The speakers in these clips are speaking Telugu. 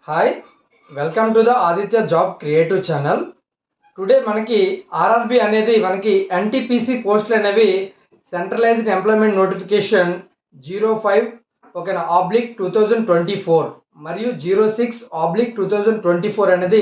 Hi, welcome to the Aditya job creative channel. Today మనకి ఆర్ఆర్బి అనేది మనకి ఎన్టీపీసీ పోస్టులు అనేవి సెంట్రలైజ్డ్ ఎంప్లాయ్మెంట్ నోటిఫికేషన్ 05 ఓకేనా /2024 మరియు 06/2024 అనేది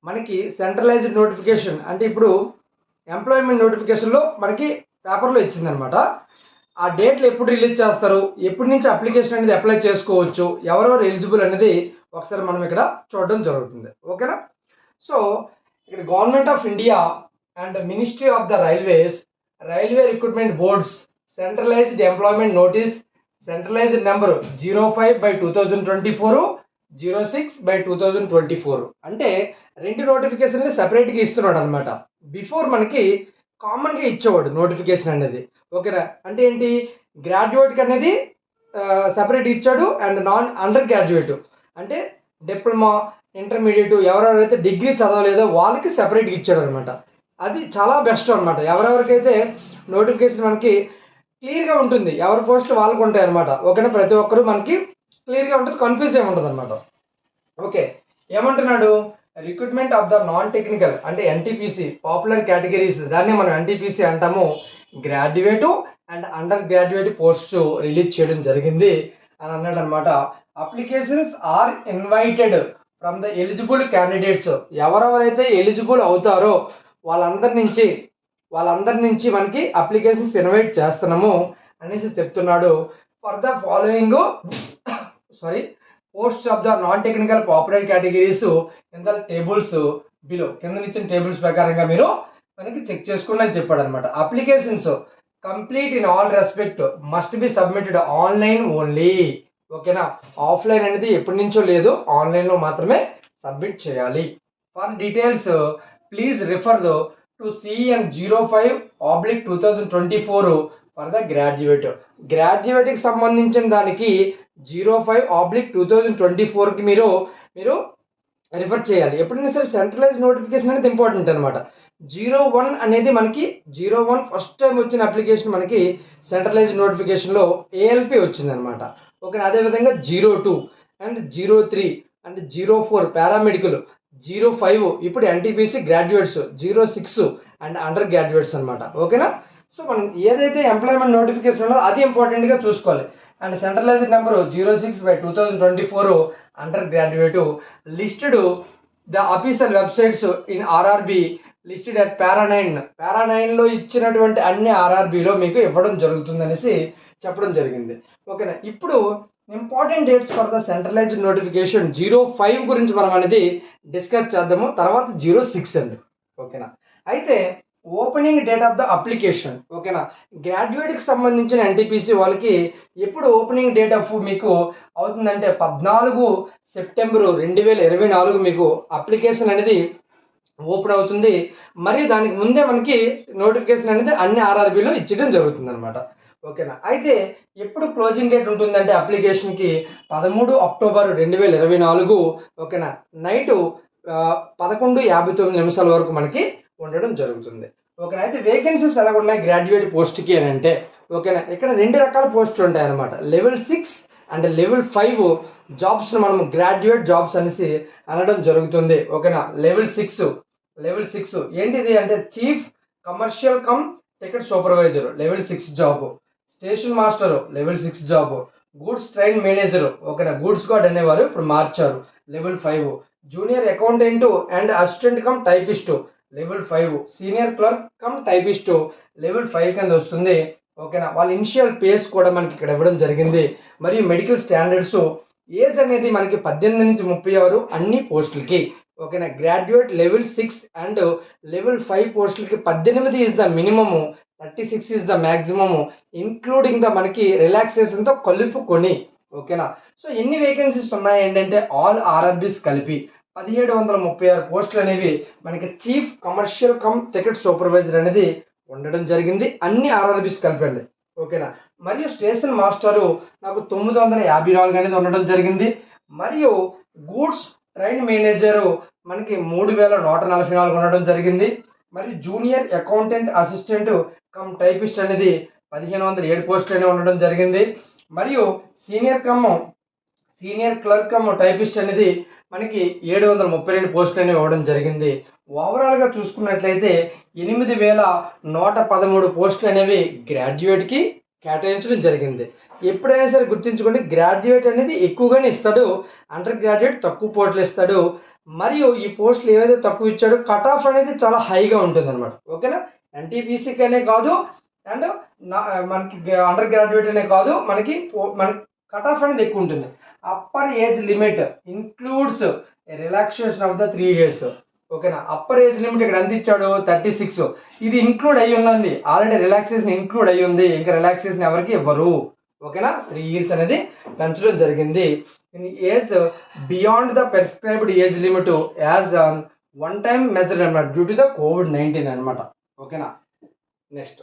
మనకి సెంట్రలైజ్డ్ నోటిఫికేషన్ అంటే ఇప్పుడు ఎంప్లాయ్మెంట్ నోటిఫికేషన్లో మనకి పేపర్లో ఇచ్చిందనమాట. ఆ డేట్లు ఎప్పుడు రిలీజ్ చేస్తారు, ఎప్పటి నుంచి అప్లికేషన్ అనేది అప్లై చేసుకోవచ్చు, ఎవరెవరు ఎలిజిబుల్ అనేది ఒకసారి మనం ఇక్కడ చూడడం జరుగుతుంది. ఓకేనా. సో ఇక్కడ government of India and ministry of the railway recruitment boards centralised employment notice centralised number 05/2024 06/2024 అంటే రెండు నోటిఫికేషన్లు సెపరేట్గా ఇస్తున్నాడు అనమాట. బిఫోర్ మనకి కామన్గా ఇచ్చేవాడు నోటిఫికేషన్ అనేది. ఓకేనా. అంటే ఏంటి, గ్రాడ్యుయేట్కి అనేది సెపరేట్ ఇచ్చాడు అండ్ అండర్ గ్రాడ్యుయేట్ అంటే డిప్లొమా ఇంటర్మీడియట్ ఎవరెవరైతే డిగ్రీ చదవలేదో వాళ్ళకి సెపరేట్గా ఇచ్చాడు అనమాట. అది చాలా బెస్ట్ అనమాట. ఎవరెవరికైతే నోటిఫికేషన్ మనకి క్లియర్గా ఉంటుంది, ఎవరి పోస్ట్ వాళ్ళకు ఉంటాయి అనమాట. ఓకేనా. ప్రతి ఒక్కరు మనకి క్లియర్గా ఉంటుంది, కన్ఫ్యూజ్ ఏమి ఉంటుంది అనమాట. ఓకే. ఏమంటున్నాడు, recruitment of the non technical అంటే ఎన్టీపీసీ పాపులర్ కేటగిరీస్, దాన్ని మనం ఎన్టీపీసీ అంటాము, graduate and under graduate post release చేయడం జరిగింది అని అన్నాడు అనమాట. Applications are invited from the eligible candidates, ఎవరెవరైతే ఎలిజిబుల్ అవుతారో వాళ్ళందరి నుంచి మనకి అప్లికేషన్స్ ఇన్వైట్ చేస్తున్నాము అనేసి చెప్తున్నాడు. For the following posts of the non technical popular categories in the tables below, కింద ఇచ్చిన టేబుల్స్ ప్రకారంగా మీరు మనకి చెక్ చేసుకోండి అని చెప్పాడు అనమాట. Applications complete in all respect must be submitted online only. ఓకేనా. ఆఫ్లైన్ అనేది ఎప్పటి నుంచో లేదు, ఆన్లైన్లో మాత్రమే సబ్మిట్ చేయాలి. For details please refer to CN 05/2024 for the గ్రాడ్యుయేట్కి సంబంధించిన దానికి 05/2024కి మీరు రిఫర్ చేయాలి. ఎప్పుడైనా సరే సెంట్రలైజ్ నోటిఫికేషన్ అనేది ఇంపార్టెంట్ అనమాట. 01 అనేది మనకి 01 ఫస్ట్ టైం వచ్చిన అప్లికేషన్ మనకి సెంట్రలైజ్ నోటిఫికేషన్లో ALP వచ్చింది అనమాట. ఓకే. అదేవిధంగా 02 అండ్ 03 అండ్ 04 పారామెడికల్, 05 ఇప్పుడు NTPC graduates, 06 and under graduates అనమాట. ఓకేనా. సో మనం ఏదైతే ఎంప్లాయ్మెంట్ నోటిఫికేషన్ ఉన్నదో అది ఇంపార్టెంట్గా చూసుకోవాలి. And centralised number 06/2024 under graduate listed the official websites in RRB listed at para 9లో ఇచ్చినటువంటి అన్ని ఆర్ఆర్బిలో మీకు ఇవ్వడం జరుగుతుంది అనేసి చెప్పడం జరిగింది. ఓకేనా. ఇప్పుడు important dates for the centralised notification 05 గురించి మనం అనేది డిస్కస్ చేద్దాము, తర్వాత 06 అండి. ఓకేనా. అయితే opening date of the application, ఓకేనా, గ్రాడ్యుయేట్కి సంబంధించిన ఎన్టీపీసీ వాళ్ళకి ఎప్పుడు ఓపెనింగ్ డేట్ ఆఫ్ మీకు అవుతుందంటే 14 సెప్టెంబర్ 2024 మీకు అప్లికేషన్ అనేది ఓపెన్ అవుతుంది. మరియు దానికి ముందే మనకి నోటిఫికేషన్ అనేది అన్ని ఆర్ఆర్బీలో ఇచ్చడం జరుగుతుంది అనమాట. ఓకేనా. అయితే ఎప్పుడు క్లోజింగ్ డేట్ ఉంటుందంటే అప్లికేషన్కి 13 అక్టోబర్ 2024 ఓకేనా నైట్ 11:59 వరకు మనకి ఉండడం జరుగుతుంది. ఓకేనా. అయితే వేకెన్సీస్ ఎలా ఉన్నాయి గ్రాడ్యుయేట్ పోస్ట్కి అని అంటే, ఓకేనా, ఇక్కడ 2 రకాల పోస్టులు ఉంటాయన్నమాట. లెవెల్ 6 అండ్ లెవెల్ 5 జాబ్స్ మనం గ్రాడ్యుయేట్ జాబ్స్ అనేసి అనడం జరుగుతుంది. ఓకేనా. లెవెల్ 6 ఏంటిది అంటే chief commercial come ticket supervisor level 6 job, station master level 6 job, goods train manager, ఓకేనా, గూడ్స్ గార్డ్ అనేవారు ఇప్పుడు మార్చారు level 5, junior accountant and assistant cum typist level 5, senior clerk cum typist level 5 కింద వస్తుంది. ఓకేనా. వాళ్ళ ఇనిషియల్ పేస్ కూడా మనకి ఇక్కడ ఇవ్వడం జరిగింది. మరియు మెడికల్ స్టాండర్డ్స్ ఏజ్ అనేది మనకి 18 నుంచి 36 అన్ని పోస్టులకి. ఓకేనా. గ్రాడ్యుయేట్ లెవెల్ 6 అండ్ లెవెల్ 5 పోస్టులకి 18 is the minimum, 36 is the maximum, including the మనకి రిలాక్సేషన్తో కలుపుకొని. ఓకేనా. సో ఎన్ని వేకెన్సీస్ ఉన్నాయి ఏంటంటే ఆల్ ఆర్ఆర్బీస్ కలిపి 1736 పోస్టులు అనేవి మనకి chief commercial come ticket supervisor అనేది ఉండడం జరిగింది, అన్ని ఆర్ఆర్బీస్ కలిపండి. ఓకేనా. మరియు స్టేషన్ మాస్టరు నాకు 954 అనేది ఉండడం జరిగింది. మరియు గూడ్స్ ట్రైన్ మేనేజరు మనకి 3144 ఉండడం జరిగింది. మరియు junior accountant assistant cum typist అనేది 1507 పోస్టులు అనేవి ఉండడం జరిగింది. మరియు సీనియర్ క్లర్క్ కమ్ టైపిస్ట్ అనేది మనకి 732 పోస్టులు అనేవి ఇవ్వడం జరిగింది. ఓవరాల్గా చూసుకున్నట్లయితే 8113 పోస్టులు అనేవి గ్రాడ్యుయేట్కి కేటాయించడం జరిగింది. ఎప్పుడైనా సరే గుర్తుంచుకోండి, గ్రాడ్యుయేట్ అనేది ఎక్కువగానే ఇస్తాడు, అండర్ గ్రాడ్యుయేట్ తక్కువ పోస్టులు ఇస్తాడు. మరియు ఈ పోస్టులు ఏవైతే తక్కువ ఇచ్చాడో కట్ ఆఫ్ అనేది చాలా హైగా ఉంటుంది అనమాట. ఓకేనా, ఎన్టీపీసీకి అనే కాదు అండ్ మనకి అండర్ గ్రాడ్యుయేట్ అనే కాదు, మనకి కట్ ఆఫ్ అనేది ఎక్కువ ఉంటుంది. Upper age limit includes relaxation of the 3 years. ఓకేనా, అప్పర్ ఏజ్ లిమిట్ ఇక్కడ ఎంత ఇచ్చాడు 36. ఇది ఇంక్లూడ్ అయ్యి ఉన్నది, ఆల్రెడీ రిలాక్సేషన్ ఇంక్లూడ్ అయ్యి ఉంది, ఇంకా రిలాక్సేషన్ ఎవరికి ఇవ్వరు. ఓకేనా, 3 years అనేది పెంచడం జరిగింది. Age beyond the prescribed age limit as one time measure అనమాట డ్యూ టు ద COVID-19 అనమాట. ఓకేనా, నెక్స్ట్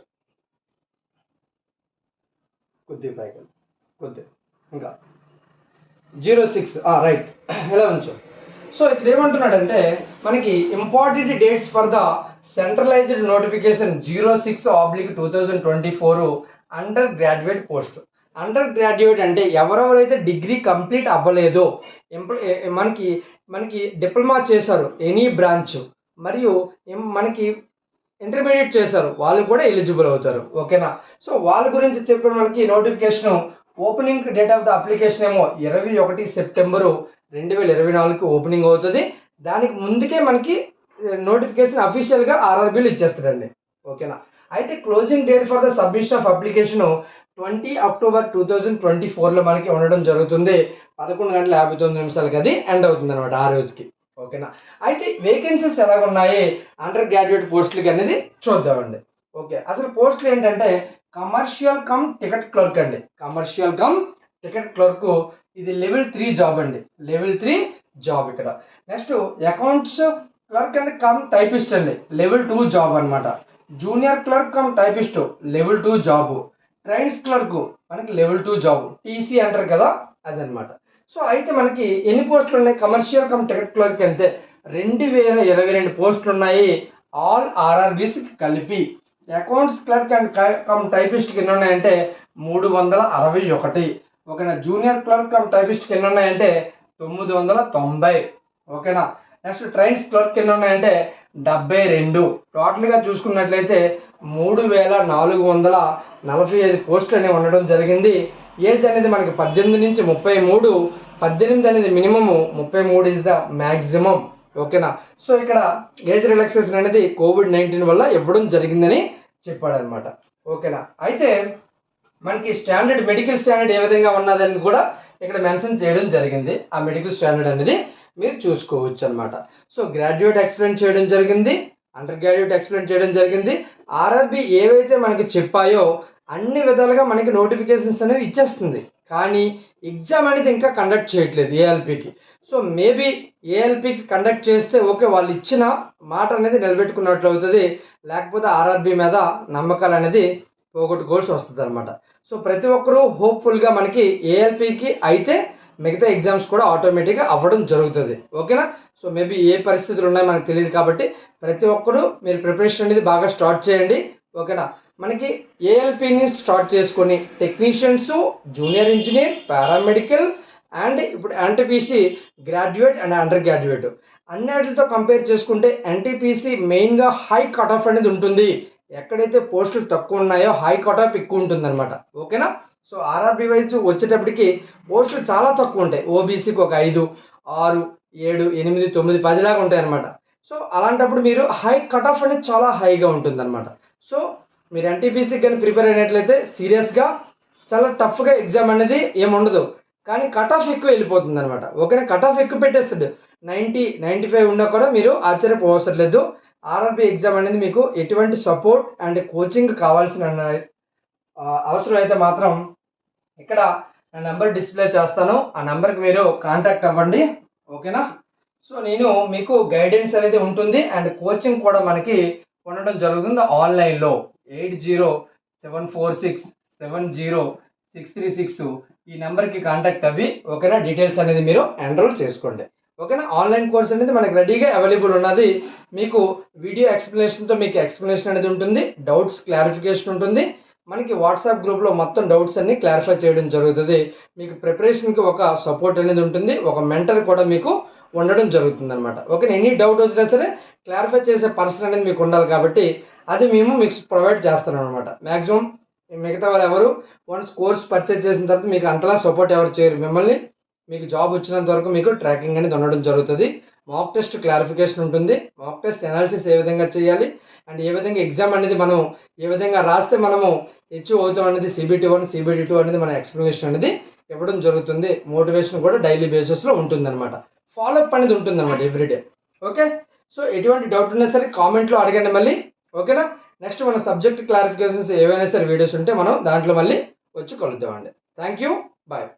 కొద్దిగా ఇంకా 06 రైట్ ఎలా ఉంచు. సో ఇక్కడ ఏమంటున్నాడంటే మనకి important dates for the centralised notification 06/2024 under graduate post. Undergraduate అంటే ఎవరెవరైతే డిగ్రీ కంప్లీట్ అవ్వలేదో, మనకి డిప్లొమా చేశారు ఎనీ బ్రాంచ్, మరియు మనకి ఇంటర్మీడియట్ చేశారు, వాళ్ళు కూడా ఎలిజిబుల్ అవుతారు. ఓకేనా, సో వాళ్ళ గురించి చెప్పిన మనకి notification opening date of the application ఏమో 21 సెప్టెంబరు 2024 ఓపెనింగ్ అవుతుంది. దానికి ముందుకే మనకి నోటిఫికేషన్ అఫీషియల్గా ఆర్ఆర్బీలు ఇచ్చేస్తారండి. ఓకేనా, అయితే closing date for the submission of application 20 October 2024లో మనకి ఉండడం జరుగుతుంది. 11:59 అది ఎండ్ అవుతుంది అనమాట ఆ రోజుకి. ఓకేనా, అయితే వేకెన్సీస్ ఎలా ఉన్నాయి అండర్ గ్రాడ్యుయేట్ పోస్టులకి అనేది చూద్దామండి. ఓకే, అసలు పోస్టులు ఏంటంటే కమర్షియల్ కమ్ టికెట్ క్లర్క్ అండి. కమర్షియల్ కమ్ టికెట్ క్లర్క్ ఇది లెవెల్ 3 జాబ్ అండి, లెవెల్ 3 జాబ్ ఇక్కడ. Next accounts clerk and cum typist అండి, లెవెల్ 2 జాబ్ అనమాట. Junior clerk cum typist level 2 job. Trains clerk మనకి లెవెల్ 2 జాబ్, టీసీ అంటారు కదా అదనమాట. సో అయితే మనకి ఎన్ని పోస్టులు ఉన్నాయి కమర్షియల్ కమ్ టికెట్ క్లర్క్ అంటే 2022 పోస్టులు ఉన్నాయి, ఆల్ ఆర్ఆర్బీస్కి కలిపి. అకౌంట్స్ క్లర్క్ అండ్ కమ్ టైపిస్ట్కి ఎన్ని ఉన్నాయంటే 361. ఓకేనా, జూనియర్ క్లర్క్ కమ్ టైపిస్ట్కి ఎన్ని ఉన్నాయంటే 990. ఓకేనా, నెక్స్ట్ ట్రైన్స్ క్లర్క్ ఎన్ని ఉన్నాయంటే 72. టోటల్గా చూసుకున్నట్లయితే 3445 పోస్టులు అనేవి ఉండడం జరిగింది. ఏజ్ అనేది మనకి 18 నుంచి 33, 18 అనేది మినిమము, 33 ఈజ్ ద మ్యాక్సిమం. ఓకేనా, సో ఇక్కడ ఏజ్ రిలాక్సేషన్ అనేది COVID-19 వల్ల ఇవ్వడం జరిగిందని చెప్పాడనమాట. ఓకేనా, అయితే మనకి స్టాండర్డ్ మెడికల్ స్టాండర్డ్ ఏ విధంగా ఉన్నదని కూడా ఇక్కడ మెన్షన్ చేయడం జరిగింది. ఆ మెడికల్ స్టాండర్డ్ అనేది మీరు చూసుకోవచ్చు అనమాట. సో గ్రాడ్యుయేట్ ఎక్స్ప్లెయిన్ చేయడం జరిగింది, అండర్ గ్రాడ్యుయేట్ ఎక్స్ప్లెయిన్ చేయడం జరిగింది. ఆర్ఆర్బి ఏవైతే మనకి చెప్పాయో అన్ని విధాలుగా మనకి నోటిఫికేషన్స్ అనేవి ఇచ్చేస్తుంది, కానీ ఎగ్జామ్ అనేది ఇంకా కండక్ట్ చేయట్లేదు ఏఎల్పికి. సో మేబీ ఏఎల్పికి కండక్ట్ చేస్తే ఓకే, వాళ్ళు ఇచ్చిన మాట అనేది నిలబెట్టుకున్నట్లు అవుతుంది, లేకపోతే ఆర్ఆర్బి మీద నమ్మకాలు అనేది పోగొట్టుకోవాల్సి వస్తుంది అనమాట. సో ప్రతి ఒక్కరూ హోప్ఫుల్గా మనకి ఏఎల్పికి అయితే మిగతా ఎగ్జామ్స్ కూడా ఆటోమేటిక్గా అవ్వడం జరుగుతుంది. ఓకేనా, సో మేబీ ఏ పరిస్థితులు ఉన్నాయో మనకు తెలియదు కాబట్టి ప్రతి ఒక్కరూ మీరు ప్రిపరేషన్ అనేది బాగా స్టార్ట్ చేయండి. ఓకేనా, మనకి ఏఎల్పిని స్టార్ట్ చేసుకొని technicians, junior engineer, paramedical and ఇప్పుడు NTPC graduate and under graduate అన్నిటితో కంపేర్ చేసుకుంటే ఎన్టీపీసీ మెయిన్గా హై కట్ ఆఫ్ అనేది ఉంటుంది. ఎక్కడైతే పోస్టులు తక్కువ ఉన్నాయో హై కట్ ఆఫ్ ఎక్కువ ఉంటుంది అనమాట. ఓకేనా, సో ఆర్ఆర్బి వైజ్ వచ్చేటప్పటికి పోస్టులు చాలా తక్కువ ఉంటాయి. ఓబీసీకి ఒక 5, 6, 7, 8, 9, 10 లాగా ఉంటాయి అనమాట. సో అలాంటప్పుడు మీరు హై కట్ ఆఫ్ అనేది చాలా హైగా ఉంటుంది అనమాట. సో మీరు ఎన్టీపీసీకి కానీ ప్రిపేర్ అయినట్లయితే సీరియస్గా చాలా టఫ్గా ఎగ్జామ్ అనేది ఏముండదు, కానీ కట్ ఆఫ్ ఎక్కువ వెళ్ళిపోతుంది అనమాట. ఓకేనా, కట్ ఆఫ్ ఎక్కువ పెట్టేస్తాడు, 90, 95 ఉన్నా కూడా మీరు ఆశ్చర్యపోవసరం లేదు. ఆర్ఆర్బి ఎగ్జామ్ అనేది మీకు ఎటువంటి సపోర్ట్ అండ్ కోచింగ్ కావాల్సిన అవసరం అయితే మాత్రం ఇక్కడ నా నెంబర్ డిస్ప్లే చేస్తాను, ఆ నెంబర్కి మీరు కాంటాక్ట్ అవ్వండి. ఓకేనా, సో నేను మీకు గైడెన్స్ అనేది ఉంటుంది అండ్ కోచింగ్ కూడా మనకి ఉండడం జరుగుతుంది ఆన్లైన్లో. 8074670636 ఈ నెంబర్కి కాంటాక్ట్ అవ్వి ఓకేనా, డీటెయిల్స్ అనేది మీరు ఎన్రోల్ చేసుకోండి. ఓకేనా, ఆన్లైన్ కోర్స్ అనేది మనకి రెడీగా అవైలబుల్ ఉన్నది. మీకు వీడియో ఎక్స్ప్లెనేషన్తో మీకు ఎక్స్ప్లెనేషన్ అనేది ఉంటుంది, డౌట్స్ క్లారిఫికేషన్ ఉంటుంది. మనకి వాట్సాప్ గ్రూప్లో మొత్తం డౌట్స్ అన్ని క్లారిఫై చేయడం జరుగుతుంది. మీకు ప్రిపరేషన్కి ఒక సపోర్ట్ అనేది ఉంటుంది, ఒక మెంటర్ కూడా మీకు ఉండడం జరుగుతుంది అనమాట. ఓకే, ఎనీ డౌట్ వచ్చినా సరే క్లారిఫై చేసే పర్సన్ అనేది మీకు ఉండాలి కాబట్టి అది మేము మీకు ప్రొవైడ్ చేస్తున్నాం అనమాట. మ్యాక్సిమం మిగతా వాళ్ళు ఎవరు వన్స్ కోర్స్ పర్చేస్ చేసిన తర్వాత మీకు అంతలా సపోర్ట్ ఎవరు చేయరు. మిమ్మల్ని మీకు జాబ్ వచ్చినంత వరకు మీకు ట్రాకింగ్ అనేది ఉండడం జరుగుతుంది. మాక్ టెస్ట్ క్లారిఫికేషన్ ఉంటుంది, మాక్ టెస్ట్ అనాలిసిస్ ఏ విధంగా చేయాలి అండ్ ఏ విధంగా ఎగ్జామ్ అనేది మనం ఏ విధంగా రాస్తే మనము అచీవ్ అవుతాం అనేది CBT1 CBT2 అనేది మన ఎక్స్ప్లెనేషన్ అనేది ఇవ్వడం జరుగుతుంది. మోటివేషన్ కూడా డైలీ బేసిస్లో ఉంటుంది అనమాట. ఫాలోఅప్ అనేది ఉంటుంది అనమాట ఎవ్రీడే. ఓకే, సో ఎటువంటి డౌట్ ఉన్నా సరే కామెంట్లో అడగండి మళ్ళీ. ఓకేనా, నెక్స్ట్ మన సబ్జెక్ట్ క్లారిఫికేషన్స్ ఏవైనా సరే వీడియోస్ ఉంటే మనం దాంట్లో మళ్ళీ వచ్చి కలుద్దామండి. Thank you, bye.